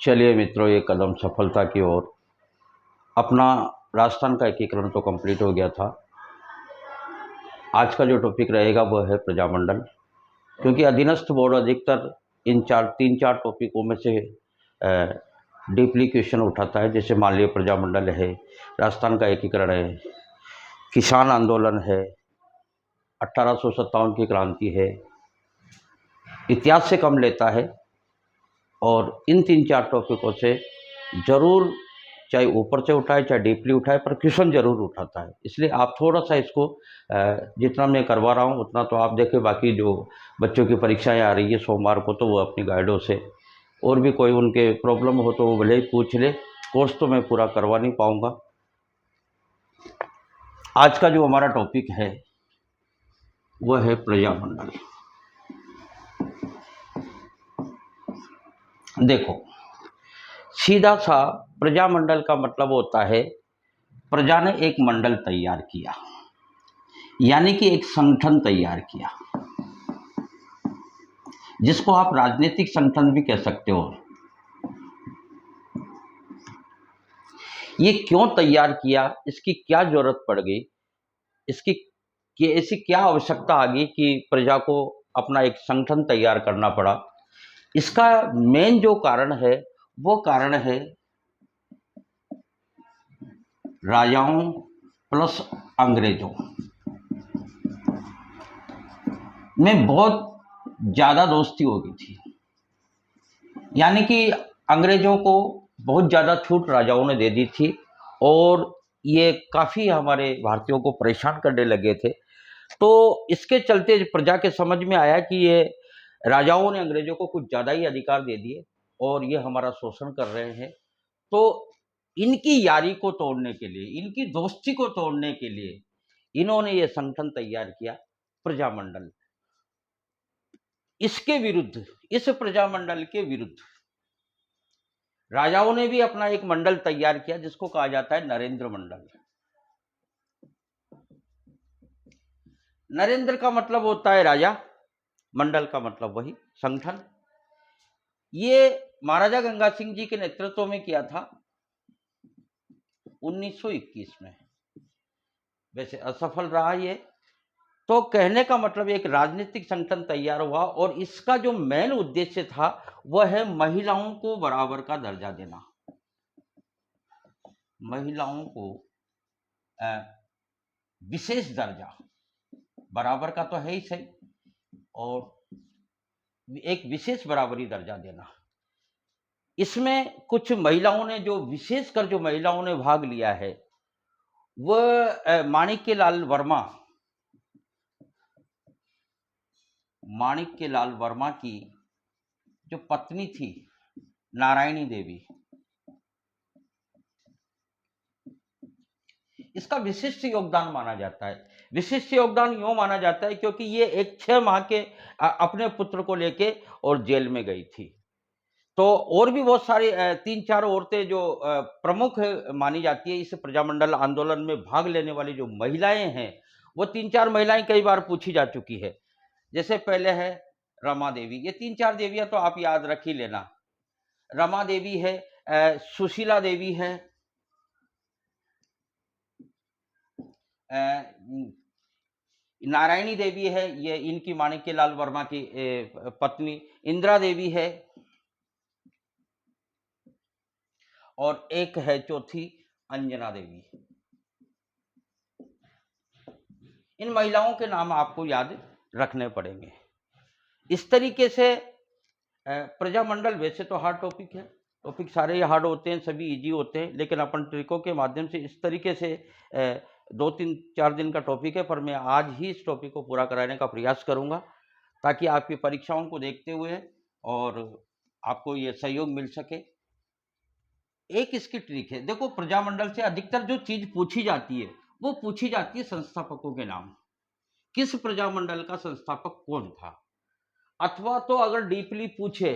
चलिए मित्रों, ये कदम सफलता की ओर। अपना राजस्थान का एकीकरण तो कंप्लीट हो गया था। आज का जो टॉपिक रहेगा वो है प्रजामंडल, क्योंकि अधीनस्थ बोर्ड अधिकतर इन तीन चार टॉपिकों में से डीपली क्वेश्चन उठाता है। जैसे मान लिया प्रजामंडल है, राजस्थान का एकीकरण है, किसान आंदोलन है, 1857 की क्रांति है, इतिहास से कम लेता है। और इन तीन चार टॉपिकों से ज़रूर, चाहे ऊपर से उठाए चाहे डीपली उठाए, पर क्वेश्चन जरूर उठाता है। इसलिए आप थोड़ा सा इसको जितना मैं करवा रहा हूँ उतना तो आप देखें। बाकी जो बच्चों की परीक्षाएं आ रही है सोमवार को, तो वो अपनी गाइडों से और भी कोई उनके प्रॉब्लम हो तो वो भले ही पूछ ले। कोर्स तो मैं पूरा करवा नहीं पाऊँगा। आज का जो हमारा टॉपिक है वह है प्रजामंडल। देखो, सीधा सा प्रजामंडल का मतलब होता है प्रजा ने एक मंडल तैयार किया, यानी कि एक संगठन तैयार किया, जिसको आप राजनीतिक संगठन भी कह सकते हो। ये क्यों तैयार किया, इसकी क्या जरूरत पड़ गई, इसकी ऐसी क्या आवश्यकता आ गई कि प्रजा को अपना एक संगठन तैयार करना पड़ा। इसका मेन जो कारण है वो कारण है राजाओं प्लस अंग्रेजों में बहुत ज़्यादा दोस्ती हो गई थी। यानी कि अंग्रेजों को बहुत ज़्यादा छूट राजाओं ने दे दी थी, और ये काफ़ी हमारे भारतीयों को परेशान करने लगे थे। तो इसके चलते प्रजा के समझ में आया कि ये राजाओं ने अंग्रेजों को कुछ ज़्यादा ही अधिकार दे दिए और ये हमारा शोषण कर रहे हैं। तो इनकी यारी को तोड़ने के लिए, इनकी दोस्ती को तोड़ने के लिए इन्होंने ये संगठन तैयार किया, प्रजामंडल। इसके विरुद्ध, इस प्रजामंडल के विरुद्ध राजाओं ने भी अपना एक मंडल तैयार किया, जिसको कहा जाता है नरेंद्र मंडल। नरेंद्र का मतलब होता है राजा, मंडल का मतलब वही संगठन। ये महाराजा गंगा सिंह जी के नेतृत्व में किया था 1921 में। वैसे असफल रहा ये। तो कहने का मतलब एक राजनीतिक संगठन तैयार हुआ, और इसका जो मेन उद्देश्य था वह है महिलाओं को बराबर का दर्जा देना। महिलाओं को विशेष दर्जा, बराबर का तो है ही सही, और एक विशेष बराबरी दर्जा देना। इसमें कुछ महिलाओं ने, जो विशेषकर जो महिलाओं ने भाग लिया है, वह माणिक्यलाल वर्मा की जो पत्नी थी नारायणी देवी, इसका विशिष्ट योगदान माना जाता है। विशिष्ट योगदान यूं माना जाता है क्योंकि ये एक 6 माह के अपने पुत्र को लेके और जेल में गई थी। तो और भी बहुत सारी 3-4 औरतें जो प्रमुख मानी जाती है इस प्रजामंडल आंदोलन में भाग लेने वाली जो महिलाएं हैं, वो 3-4 महिलाएं कई बार पूछी जा चुकी है। जैसे पहले है रमा देवी। ये 3-4 देवियां तो आप याद रख ही लेना। रमा देवी है, सुशीला देवी है, नारायणी देवी है, ये इनकी माणिक्यलाल वर्मा की पत्नी। इंदिरा देवी है, और एक है चौथी अंजना देवी। इन महिलाओं के नाम आपको याद रखने पड़ेंगे। इस तरीके से प्रजामंडल, वैसे तो हार्ड टॉपिक है, टॉपिक सारे ही हार्ड होते हैं, सभी इजी होते हैं, लेकिन अपन ट्रिकों के माध्यम से इस तरीके से 2-3-4 दिन का टॉपिक है, पर मैं आज ही इस टॉपिक को पूरा कराने का प्रयास करूंगा, ताकि आपकी परीक्षाओं को देखते हुए और आपको ये सहयोग मिल सके। एक इसकी ट्रिक है, देखो प्रजामंडल से अधिकतर जो चीज पूछी जाती है वो पूछी जाती है संस्थापकों के नाम। किस प्रजामंडल का संस्थापक कौन था, अथवा तो अगर डीपली पूछे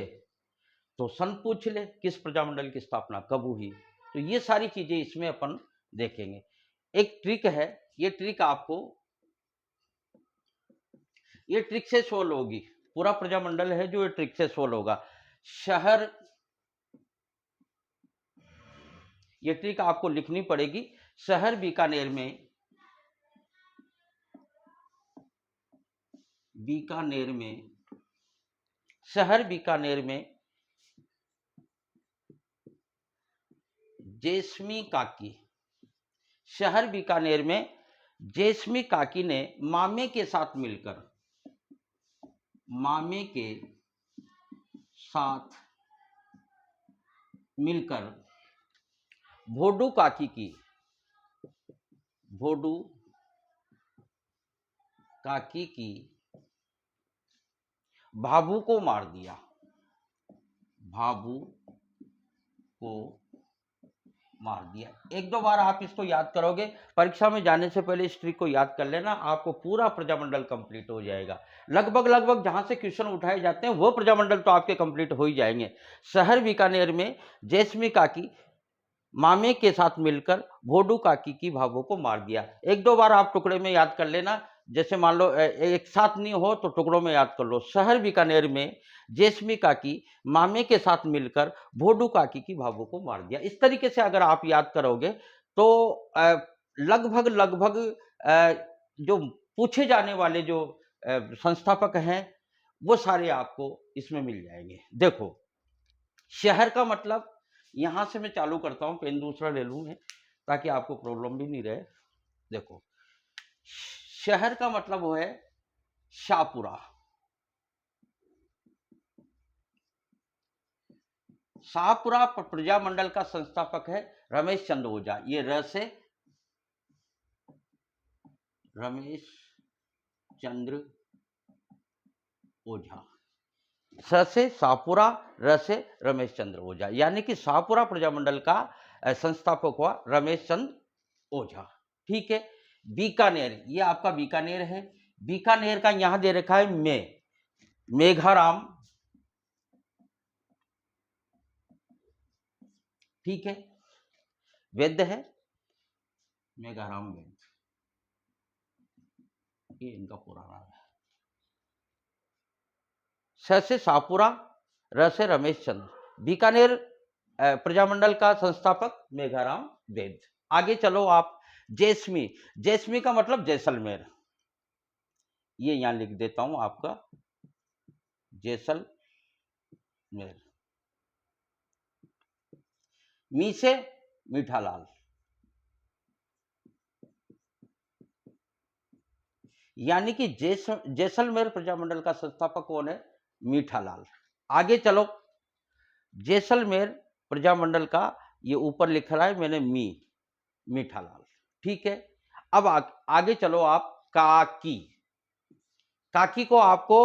तो सन पूछ ले, किस प्रजामंडल की स्थापना कब हुई। तो ये सारी चीजें इसमें अपन देखेंगे। एक ट्रिक है, ये ट्रिक आपको, ये ट्रिक से सोल्व होगी। पूरा प्रजामंडल है जो ये ट्रिक से सोल्व होगा। शहर ये ट्रिक आपको लिखनी पड़ेगी। शहर बीकानेर में शहर बीकानेर में जेस्मी काकी, शहर बीकानेर में जेस्मी काकी ने मामे के साथ मिलकर भोडू काकी की भाभू को मार दिया। एक दो बार आप इसको याद करोगे, परीक्षा में जाने से पहले इस ट्रिक को याद कर लेना, आपको पूरा प्रजामंडल कंप्लीट हो जाएगा। लगभग जहां से क्वेश्चन उठाए जाते हैं वो प्रजामंडल तो आपके कंप्लीट हो ही जाएंगे। शहर बीकानेर में जेस्मी काकी मामे के साथ मिलकर भोडू काकी की भाभू को मार दिया। एक दो बार आप टुकड़े में याद कर लेना, जैसे मान लो एक साथ नहीं हो तो टुकड़ों में याद कर लो। शहर बीकानेर में जेस्मी काकी मामे के साथ मिलकर भोडू काकी की भाभू को मार दिया। इस तरीके से अगर आप याद करोगे तो लगभग जो पूछे जाने वाले जो संस्थापक हैं वो सारे आपको इसमें मिल जाएंगे। देखो, शहर का मतलब, यहां से मैं चालू करता हूं, पेन दूसरा ले लूं मैं ताकि आपको प्रॉब्लम भी नहीं रहे। देखो, शहर का मतलब वो है शाहपुरा। शाहपुरा प्रजामंडल का संस्थापक है रमेश चंद्र ओझा। ये र से रमेश चंद्र ओझा, स से शाहपुरा, र से रमेश चंद्र ओझा, यानी कि शाहपुरा प्रजामंडल का संस्थापक हुआ रमेश चंद्र ओझा। ठीक है। बीकानेर, ये आपका बीकानेर है। बीकानेर का यहां दे रखा है मेघाराम। ठीक है, वैद्य है मेघाराम वैद्य, ये इनका पूरा नाम है। स से शाहपुरा, र से रमेश चंद्र, बीकानेर प्रजामंडल का संस्थापक मेघाराम वैद्य। आगे चलो आप। जेस्मी का मतलब जैसलमेर, ये यहां लिख देता हूं आपका, जैसलमेर। मी से मीठालाल, यानी कि जैसलमेर प्रजामंडल का संस्थापक कौन है? मीठालाल। आगे चलो, जैसलमेर प्रजामंडल का ये ऊपर लिख रहा है मैंने मीठालाल। ठीक है। अब आगे चलो आप। काकी को आपको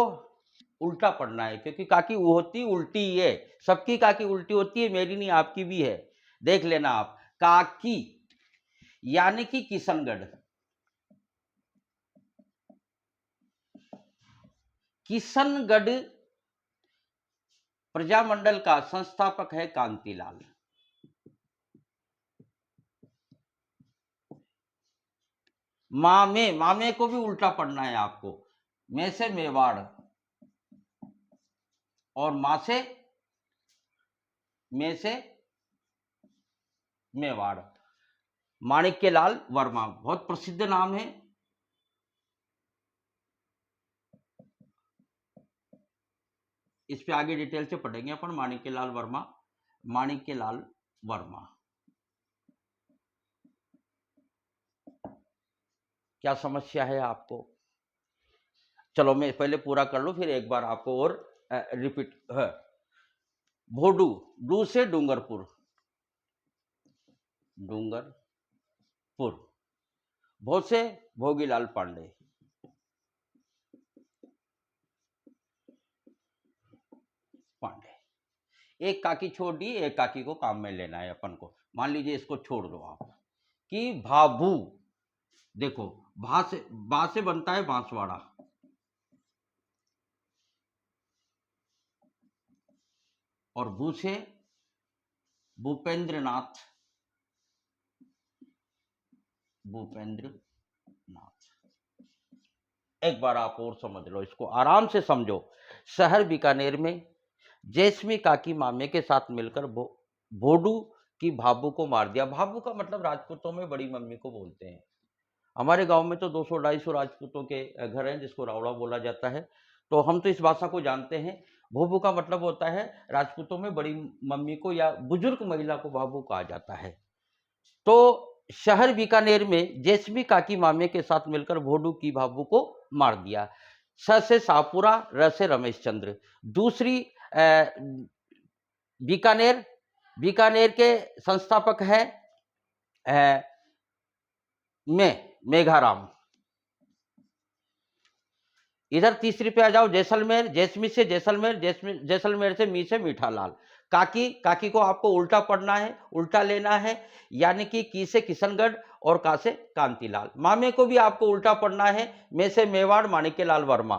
उल्टा पढ़ना है, क्योंकि काकी होती उल्टी है, सबकी काकी उल्टी होती है, मेरी नहीं आपकी भी है। देख लेना आप। काकी यानी कि किशनगढ़। किशनगढ़ प्रजामंडल का संस्थापक है कांतिलाल। मामे को भी उल्टा पढ़ना है आपको। में से मेवाड़ और मां से में से मेवाड़। माणिक्यलाल वर्मा बहुत प्रसिद्ध नाम है। इस पे आगे डिटेल से पढ़ेंगे अपन। माणिक्यलाल वर्मा। क्या समस्या है आपको? चलो मैं पहले पूरा कर लूं, फिर एक बार आपको और रिपीट है। भोडू, डू से डूंगरपुर, भो से भोगीलाल पांडे, एक काकी छोड़ दी, एक काकी को काम में लेना है अपन को। मान लीजिए इसको छोड़ दो आप, कि भाभू। देखो, बा से बनता है बांसवाड़ा, और भू से भूपेंद्रनाथ। एक बार आप और समझ लो, इसको आराम से समझो। शहर बीकानेर में जेस्मी काकी मामे के साथ मिलकर भोडू कि भाभू को मार दिया। भाभू का मतलब राजपूतों में बड़ी मम्मी को बोलते हैं। हमारे गांव में तो 200-250 राजपूतों के घर हैं जिसको रावड़ा बोला जाता है, तो हम तो इस भाषा को जानते हैं। भोभू का मतलब होता है राजपूतों में बड़ी मम्मी को या बुजुर्ग महिला को भाभू कहा जाता है। तो शहर बीकानेर में जेसमी काकी मामे के साथ मिलकर भोडू की भाभू को मार दिया। स से शाहपुरा, र से रमेश चंद्र। दूसरी बीकानेर, बीकानेर के संस्थापक है मेघाराम। इधर तीसरी पे आ जाओ, जैसलमेर, जैसमी से जैसलमेर, जैसलमेर से मी से मीठालाल। काकी, काकी को आपको उल्टा पढ़ना है, उल्टा लेना है, यानी कि की से किशनगढ़ और का से कांतिलाल। मामे को भी आपको उल्टा पढ़ना है, मे से मेवाड़, माणिक्यलाल वर्मा।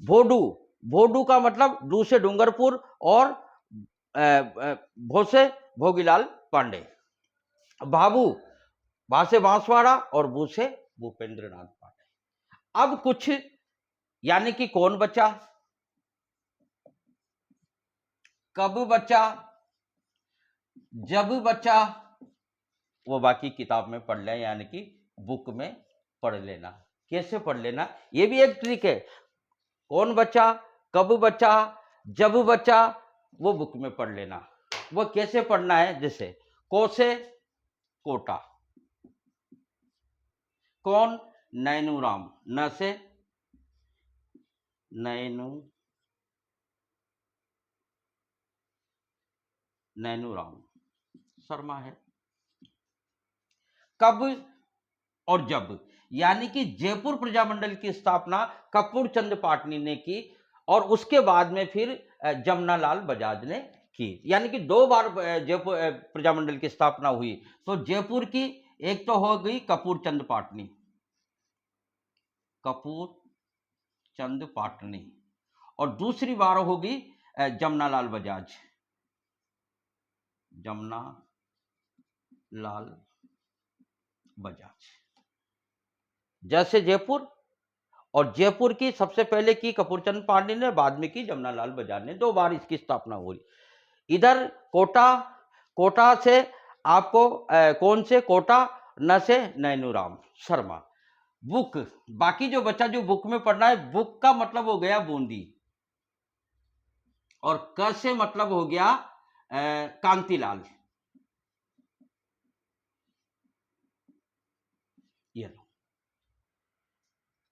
भोडू, भोडू का मतलब डू से डूंगरपुर और भो से भोगीलाल पांडे। भाभू, भा से बांसवाड़ा और भू से भूपेंद्र नाथ पांडे। अब कुछ यानी कि कौन बचा, कब बचा, जब बचा, वो बाकी किताब में पढ़ लें, यानी कि बुक में पढ़ लेना। कैसे पढ़ लेना, ये भी एक ट्रिक है। कौन बचा, कब बचा, जब बचा, वो बुक में पढ़ लेना। वो कैसे पढ़ना है, जैसे को से कोटा, कौन, नैनूराम, न से नैनूराम शर्मा है। कब और जब, यानी कि जयपुर प्रजामंडल की स्थापना कपूर चंद पाटनी ने की और उसके बाद में फिर जमनालाल बजाज ने की। यानी कि 2 बार जयपुर प्रजामंडल की स्थापना हुई। तो जयपुर की एक तो हो गई कपूर चंद पाटनी, कपूर चंद पाटनी, और दूसरी बार होगी जमनालाल बजाज, जमनालाल बजाज। जैसे जयपुर, और जयपुर की सबसे पहले की कपूरचंद पांडे ने, बाद में की जमनालाल बजाज ने। 2 बार इसकी स्थापना हुई। इधर कोटा, कोटा से आपको कौन से कोटा, न से नैनूराम शर्मा। बुक, बाकी जो बच्चा जो बुक में पढ़ना है, बुक का मतलब हो गया बूंदी, और क से मतलब हो गया कांतिलाल।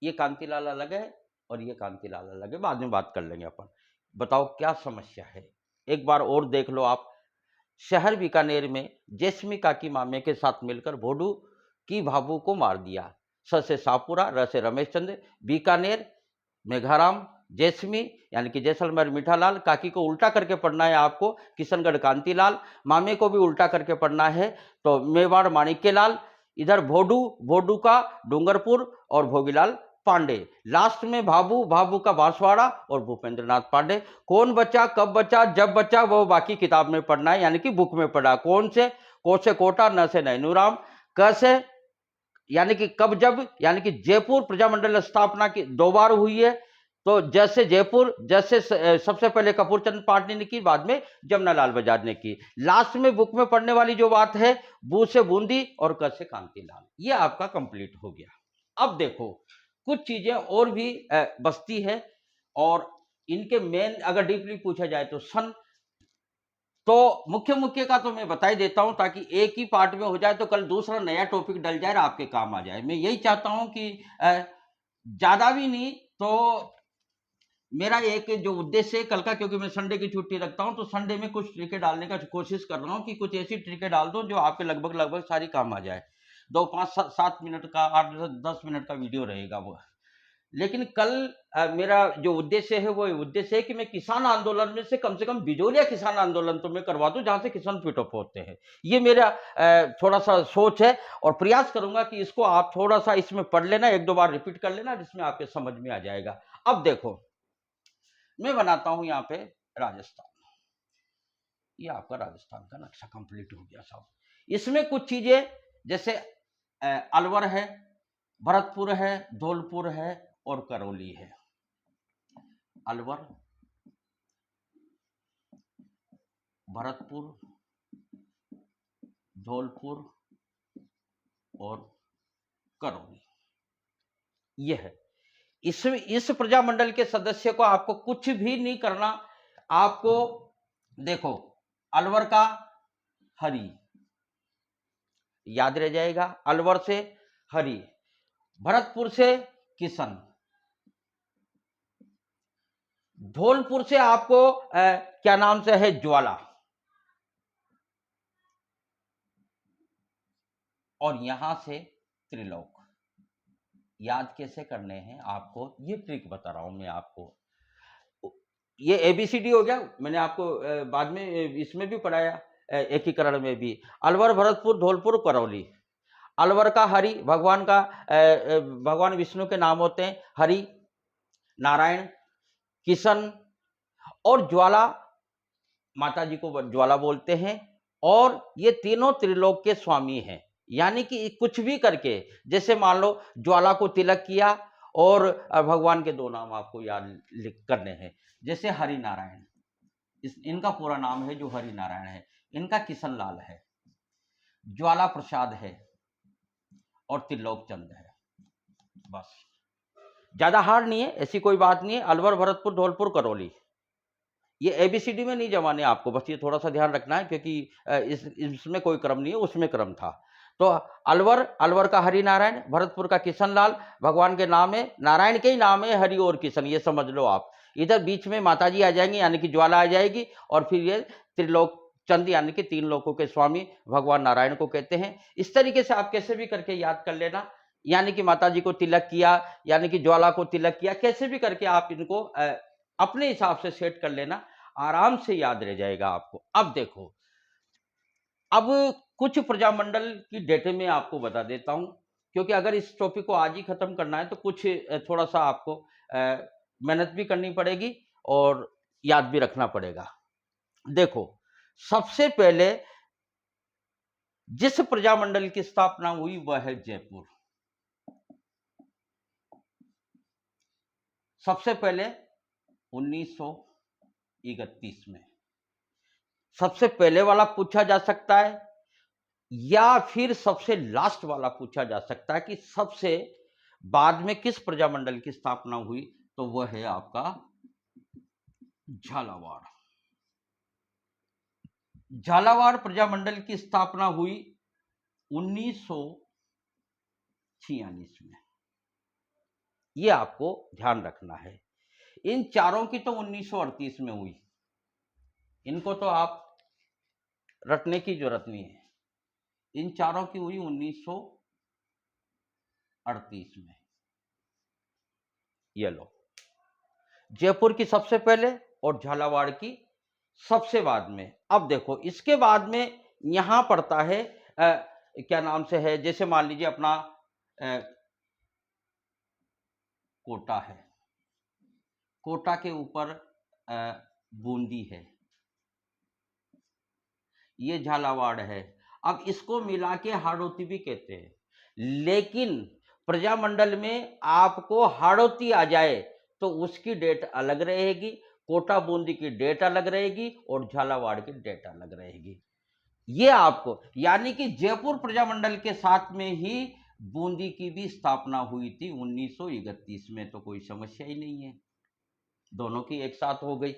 ये कांतिलाल अलग है और ये कांतिलाल अलग है, बाद में बात कर लेंगे अपन। बताओ क्या समस्या है, एक बार और देख लो आप। शहर बीकानेर में जेसमी काकी मामे के साथ मिलकर भोडू की भाभू को मार दिया। स से शाहपुरा, र से रमेश चंद्र। बीकानेर मेघाराम, जेसमी यानी कि जैसलमेर मीठालाल। काकी को उल्टा करके पढ़ना है आपको, किशनगढ़ कांतिलाल। मामे को भी उल्टा करके पढ़ना है, तो मेवाड़ माणिक्यलाल। इधर भोडू, भोडू का डूंगरपुर और भोगीलाल पांडे। लास्ट में भाभू, भाभू का बांसवाड़ा और भूपेंद्र नाथ पांडे। कौन बचा, कब बचा, जब बचा, वो बाकी किताब में पढ़ना है, यानी कि बुक में पढ़ा। कौन से, को से कोटा, न से नैनूराम। क से यानी कि कब जब, यानी कि जयपुर प्रजामंडल स्थापना की 2 बार हुई है। तो जैसे जयपुर, जैसे सबसे पहले कपूरचंद पाटनी ने की, बाद में जमनालाल बजाज ने की। लास्ट में बुक में पढ़ने वाली जो बात है, बू से बूंदी और क से कांतिलाल। ये आपका कंप्लीट हो गया। अब देखो कुछ चीजें और भी बचती है, और इनके मेन अगर डीपली पूछा जाए तो सन, तो मुख्य का तो मैं बता ही देता हूं, ताकि एक ही पार्ट में हो जाए, तो कल दूसरा नया टॉपिक डल जाए, आपके काम आ जाए। मैं यही चाहता हूं कि ज्यादा भी नहीं, तो मेरा एक जो उद्देश्य है कल का, क्योंकि मैं संडे की छुट्टी रखता हूं, तो संडे में कुछ ट्रिकें डालने का कोशिश कर रहा हूं, कि कुछ ऐसी ट्रिकें डाल दो जो आपके लगभग सारी काम आ जाए। 2, 5, 7 मिनट का, 8, 10 मिनट का वीडियो रहेगा वो। लेकिन कल मेरा जो उद्देश्य है, वो उद्देश्य है कि मैं किसान आंदोलन में से कम बिजोलिया किसान आंदोलन तो मैं करवा दूं, जहां से किसान पिटअप होते हैं। ये मेरा थोड़ा सा सोच है, और प्रयास करूंगा कि इसको आप थोड़ा सा इसमें पढ़ लेना, 1-2 बार रिपीट कर लेना, जिसमें आपके समझ में आ जाएगा। अब देखो, मैं बनाता हूं यहां पे राजस्थान। ये आपका राजस्थान का नक्शा कंप्लीट हो गया साहब। इसमें कुछ चीजें जैसे अलवर है, भरतपुर है, धौलपुर है और करौली है। अलवर, भरतपुर, धौलपुर और करौली। यह है। इस प्रजामंडल के सदस्य को आपको कुछ भी नहीं करना। आपको देखो, अलवर का हरि याद रह जाएगा, अलवर से हरि, भरतपुर से किशन, धौलपुर से आपको क्या नाम से है, ज्वाला, और यहां से त्रिलोक। याद कैसे करने हैं आपको, ये ट्रिक बता रहा हूं मैं आपको। ये एबीसीडी हो गया, मैंने आपको बाद में इसमें भी पढ़ाया, एकीकरण में भी। अलवर, भरतपुर, धौलपुर, करौली। अलवर का हरि भगवान का भगवान विष्णु के नाम होते हैं, हरि, नारायण, किशन, और ज्वाला माता जी को ज्वाला बोलते हैं। और ये तीनों त्रिलोक के स्वामी हैं। यानी कि कुछ भी करके, जैसे मान लो ज्वाला को तिलक किया, और भगवान के दो नाम आपको याद करने हैं, जैसे हरि नारायण, इनका पूरा नाम है जो हरि नारायण है, इनका किशन लाल है, ज्वाला प्रसाद है, और त्रिलोक चंद है। बस, ज्यादा हार्ड नहीं है, ऐसी कोई बात नहीं है। अलवर, भरतपुर, धौलपुर, करौली, ये एबीसीडी में नहीं जमाने आपको, बस ये थोड़ा सा ध्यान रखना है, क्योंकि इसमें कोई क्रम नहीं है, उसमें क्रम था। तो अलवर का हरि नारायण, भरतपुर का किशन लाल, भगवान के नाम है, नारायण के ही नाम है हरि और किशन, ये समझ लो आप। इधर बीच में माताजी आ जाएंगी, यानी कि ज्वाला आ जाएगी, और फिर ये त्रिलोक चंद, यानी कि तीन लोकों के स्वामी भगवान नारायण को कहते हैं। इस तरीके से आप कैसे भी करके याद कर लेना, यानी कि माताजी को तिलक किया, यानी कि ज्वाला को तिलक किया, कैसे भी करके आप इनको अपने हिसाब से सेट कर लेना, आराम से याद रह जाएगा आपको। अब देखो, अब कुछ प्रजामंडल की डेटे में आपको बता देता हूं, क्योंकि अगर इस टॉपिक को आज ही खत्म करना है तो कुछ थोड़ा सा आपको मेहनत भी करनी पड़ेगी और याद भी रखना पड़ेगा। देखो, सबसे पहले जिस प्रजामंडल की स्थापना हुई वह है जयपुर। सबसे पहले 1931 में। सबसे पहले वाला पूछा जा सकता है, या फिर सबसे लास्ट वाला पूछा जा सकता है कि सबसे बाद में किस प्रजामंडल की स्थापना हुई, तो वह है आपका झालावाड़। झालावाड़ प्रजामंडल की स्थापना हुई 1946 में। यह आपको ध्यान रखना है। इन चारों की तो 1938 में हुई, इनको तो आप रटने की जरूरत नहीं है। इन चारों की हुई 1938 में। ये लो, जयपुर की सबसे पहले और झालावाड़ की सबसे बाद में। अब देखो, इसके बाद में यहां पड़ता है क्या नाम से है, जैसे मान लीजिए अपना कोटा है, कोटा के ऊपर बूंदी है, ये झालावाड़ है। अब इसको मिला के हाड़ौती भी कहते हैं, लेकिन प्रजामंडल में आपको हाड़ौती आ जाए तो उसकी डेट अलग रहेगी, कोटा बूंदी की डेट अलग रहेगी, और झालावाड़ की डेट अलग रहेगी। ये आपको, यानी कि जयपुर प्रजामंडल के साथ में ही बूंदी की भी स्थापना हुई थी 1931 में, तो कोई समस्या ही नहीं है, दोनों की एक साथ हो गई।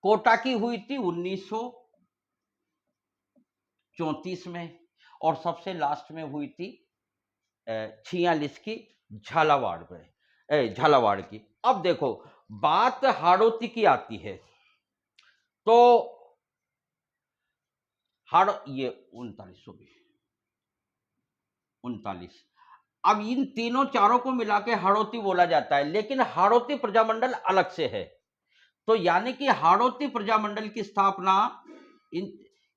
कोटा की हुई थी 1934 में, और सबसे लास्ट में हुई थी 46 की झालावाड़ में, झालावाड़ की। अब देखो, बात हाड़ौती की आती है, तो ये 39 अब इन तीनों चारों को मिला के हाड़ौती बोला जाता है, लेकिन हाड़ौती प्रजामंडल अलग से है। तो यानी कि हाड़ौती प्रजामंडल की स्थापना,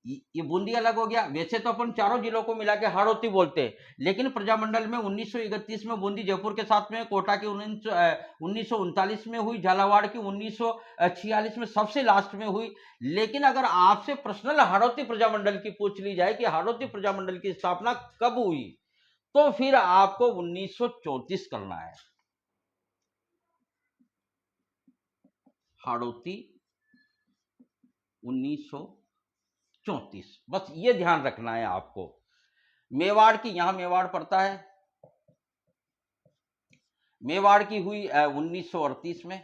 ये बूंदी अलग हो गया। वैसे तो अपन चारों जिलों को मिला के हाड़ौती बोलते हैं, लेकिन प्रजामंडल में 1931 में बूंदी जयपुर के साथ में, कोटा की 1939 में हुई, झालावाड़ की 1946 में सबसे लास्ट में हुई। लेकिन अगर आपसे पर्सनल हाड़ौती प्रजामंडल की पूछ ली जाए कि हाड़ौती प्रजामंडल की स्थापना कब हुई, तो फिर आपको 1934 करना है। हाड़ौती 1934। 34, बस ये ध्यान रखना है आपको। मेवाड़ की, यहां मेवाड़ पड़ता है, मेवाड़ की हुई 1938 में,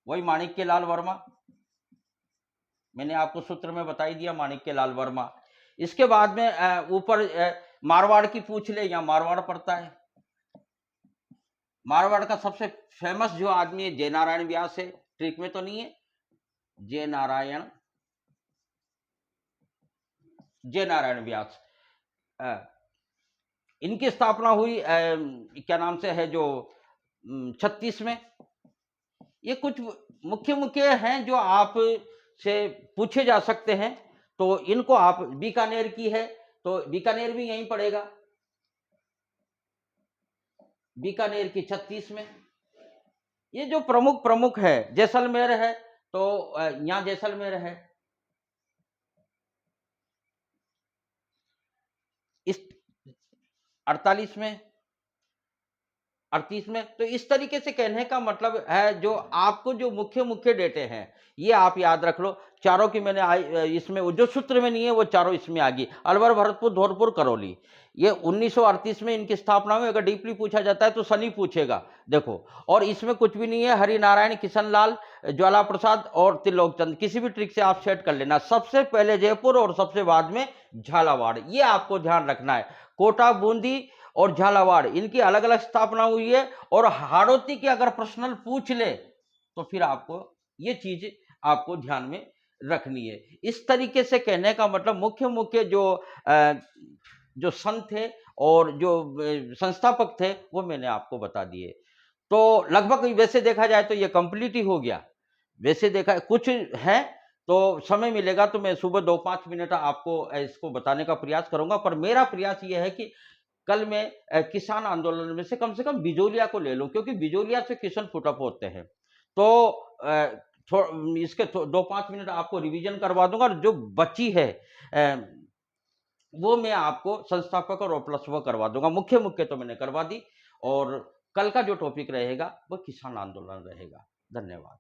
वही माणिक्यलाल वर्मा, मैंने आपको सूत्र में बता ही दिया, माणिक्यलाल वर्मा। इसके बाद में ऊपर मारवाड़ की पूछ ले, यहां मारवाड़ पड़ता है। मारवाड़ का सबसे फेमस जो आदमी है जयनारायण व्यास है, ट्रिक में तो नहीं है, जयनारायण व्यास। इनकी स्थापना हुई क्या नाम से है, जो 36 में। ये कुछ मुख्य मुख्य हैं जो आप से पूछे जा सकते हैं, तो इनको आप, बीकानेर की है तो बीकानेर भी यहीं पड़ेगा, बीकानेर की 36 में। ये जो प्रमुख प्रमुख है, जैसलमेर है तो यहां जैसलमेर है, इस 48 में, 38 में। तो इस तरीके से कहने का मतलब है, जो आपको जो मुख्य मुख्य डेटे हैं ये आप याद रख लो। चारों की मैंने इसमें जो सूत्र में नहीं है वो चारों इसमें आ गई, अलवर, भरतपुर, धौलपुर, करौली। ये 1938 में इनकी स्थापना हुई। अगर डीपली पूछा जाता है तो सनी पूछेगा, देखो। और इसमें कुछ भी नहीं है, हरिनारायण, किशनलाल, ज्वाला प्रसाद और त्रिलोकचंद, किसी भी ट्रिक से आप सेट कर लेना। सबसे पहले जयपुर और सबसे बाद में झालावाड़, ये आपको ध्यान रखना है। कोटा, बूंदी और झालावाड़, इनकी अलग अलग स्थापना हुई है। और हाड़ौती की अगर प्रश्नल पूछ ले तो फिर आपको ये चीज आपको ध्यान में रखनी है। इस तरीके से कहने का मतलब मुख्य मुख्य जो संत थे और जो संस्थापक थे वो मैंने आपको बता दिए। तो लगभग वैसे देखा जाए तो ये कंप्लीट ही हो गया। वैसे देखा कुछ है तो समय मिलेगा तो मैं सुबह 2-5 मिनट आपको इसको बताने का प्रयास करूंगा। पर मेरा प्रयास ये है कि कल मैं किसान आंदोलन में से कम बिजोलिया को ले लूं, क्योंकि बिजोलिया से किसान फुटअप होते हैं। तो इसके 2-5 मिनट आपको रिवीजन करवा दूंगा, और जो बची है वो मैं आपको संस्थापक और प्लस वो करवा दूंगा। मुख्य मुख्य तो मैंने करवा दी, और कल का जो टॉपिक रहेगा वो किसान आंदोलन रहेगा। धन्यवाद।